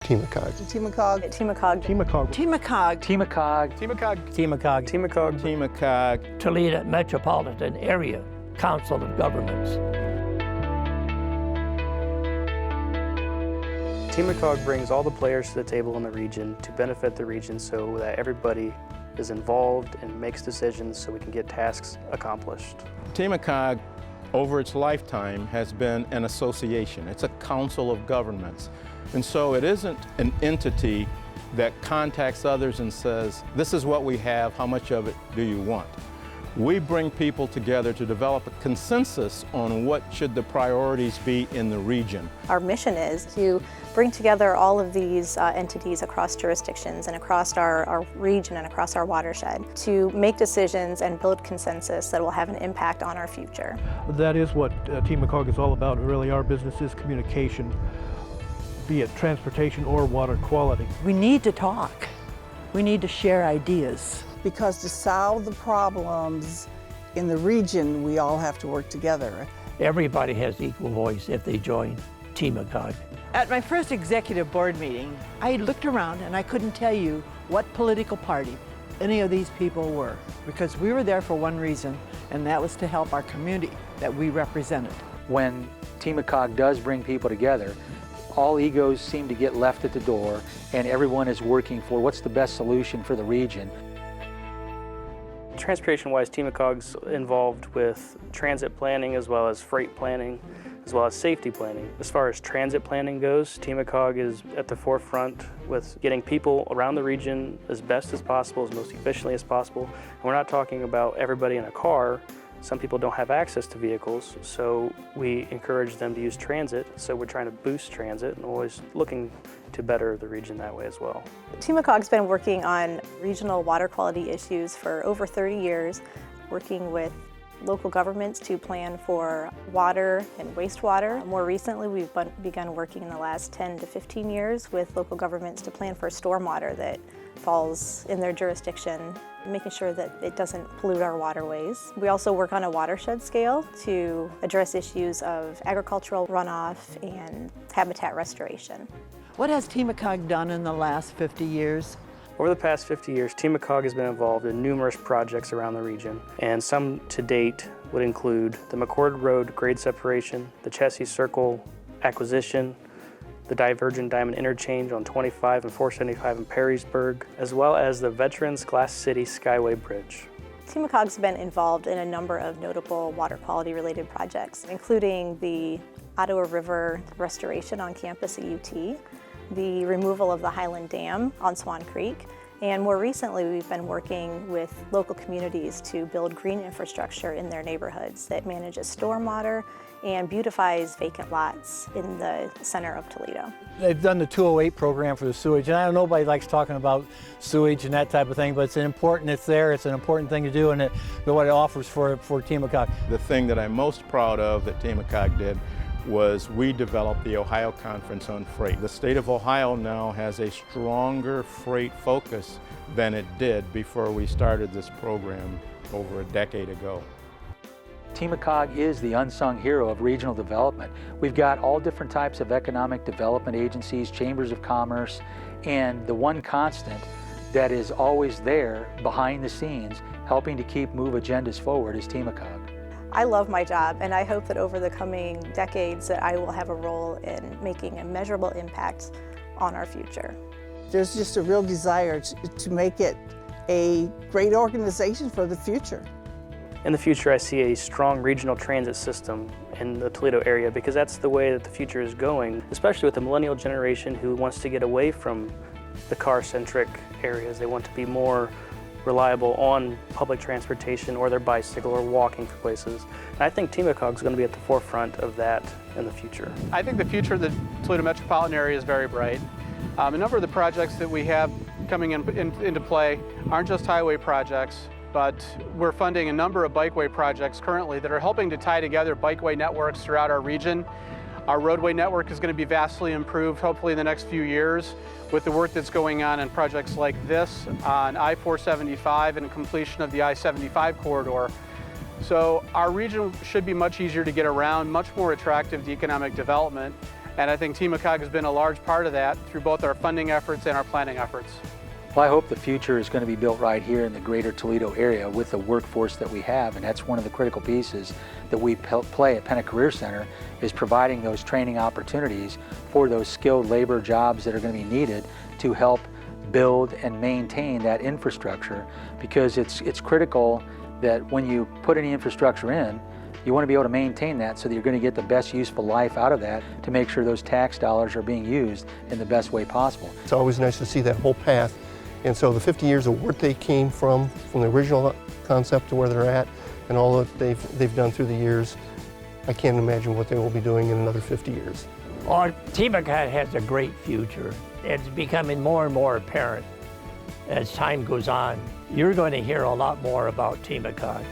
TMACOG. TMACOG. TMACOG. TMACOG. TMACOG. TMACOG. TMACOG. TMACOG. TMACOG. TMACOG. Toledo Metropolitan Area Council of Governments. TMACOG brings all the players to the table in the region to benefit the region so that everybody is involved and makes decisions so we can get tasks accomplished. TMACOG, over its lifetime, has been an association. It's a council of governments. And so it isn't an entity that contacts others and says, this is what we have, how much of it do you want? We bring people together to develop a consensus on what should the priorities be in the region. Our mission is to bring together all of these entities across jurisdictions and across our region and across our watershed to make decisions and build consensus that will have an impact on our future. That is what TMACOG is all about. Really, our business is communication, be it transportation or water quality. We need to talk. We need to share ideas. Because to solve the problems in the region, we all have to work together. Everybody has equal voice if they join TMACOG. At my first executive board meeting, I looked around and I couldn't tell you what political party any of these people were, because we were there for one reason, and that was to help our community that we represented. When TMACOG does bring people together, all egos seem to get left at the door, and everyone is working for what's the best solution for the region. Transportation-wise, TMACOG's involved with transit planning as well as freight planning, as well as safety planning. As far as transit planning goes, TMACOG is at the forefront with getting people around the region as best as possible, as most efficiently as possible. And we're not talking about everybody in a car. Some people don't have access to vehicles, so we encourage them to use transit. So we're trying to boost transit and always looking to better the region that way as well. TMACOG's been working on regional water quality issues for over 30 years, working with local governments to plan for water and wastewater. More recently, we've begun working in the last 10 to 15 years with local governments to plan for stormwater that falls in their jurisdiction, making sure that it doesn't pollute our waterways. We also work on a watershed scale to address issues of agricultural runoff and habitat restoration. What has TMACOG done in the last 50 years? Over the past 50 years, TMACOG has been involved in numerous projects around the region, and some to date would include the McCord Road grade separation, the Chessie Circle acquisition, the Divergent Diamond Interchange on 25 and 475 in Perrysburg, as well as the Veterans Glass City Skyway Bridge. TMACOG's been involved in a number of notable water quality related projects, including the Ottawa River restoration on campus at UT, the removal of the Highland Dam on Swan Creek, and more recently we've been working with local communities to build green infrastructure in their neighborhoods that manages stormwater and beautifies vacant lots in the center of Toledo. They've done the 208 program for the sewage, and I know nobody likes talking about sewage and that type of thing, but it's an important thing to do, and what it offers for TMACOG. The thing that I'm most proud of that TMACOG did was we developed the Ohio Conference on Freight. The state of Ohio now has a stronger freight focus than it did before we started this program over a decade ago. TMACOG is the unsung hero of regional development. We've got all different types of economic development agencies, chambers of commerce, and the one constant that is always there behind the scenes helping to move agendas forward is TMACOG. I love my job, and I hope that over the coming decades that I will have a role in making a measurable impact on our future. There's just a real desire to make it a great organization for the future. In the future, I see a strong regional transit system in the Toledo area because that's the way that the future is going, especially with the millennial generation who wants to get away from the car-centric areas. They want to be more reliable on public transportation or their bicycle or walking for places. And I think TMACOG is going to be at the forefront of that in the future. I think the future of the Toledo Metropolitan area is very bright. A number of the projects that we have coming into play aren't just highway projects, but we're funding a number of bikeway projects currently that are helping to tie together bikeway networks throughout our region. Our roadway network is going to be vastly improved, hopefully in the next few years, with the work that's going on in projects like this on I-475 and completion of the I-75 corridor. So our region should be much easier to get around, much more attractive to economic development. And I think TMACOG has been a large part of that through both our funding efforts and our planning efforts. Well, I hope the future is going to be built right here in the greater Toledo area with the workforce that we have, and that's one of the critical pieces that we play at Penna Career Center, is providing those training opportunities for those skilled labor jobs that are going to be needed to help build and maintain that infrastructure, because it's critical that when you put any infrastructure in, you want to be able to maintain that so that you're going to get the best useful life out of that to make sure those tax dollars are being used in the best way possible. It's always nice to see that whole path. And so the 50 years of work they came from the original concept to where they're at, and all that they've done through the years, I can't imagine what they will be doing in another 50 years. Well, TMACOG has a great future. It's becoming more and more apparent as time goes on. You're going to hear a lot more about TMACOG.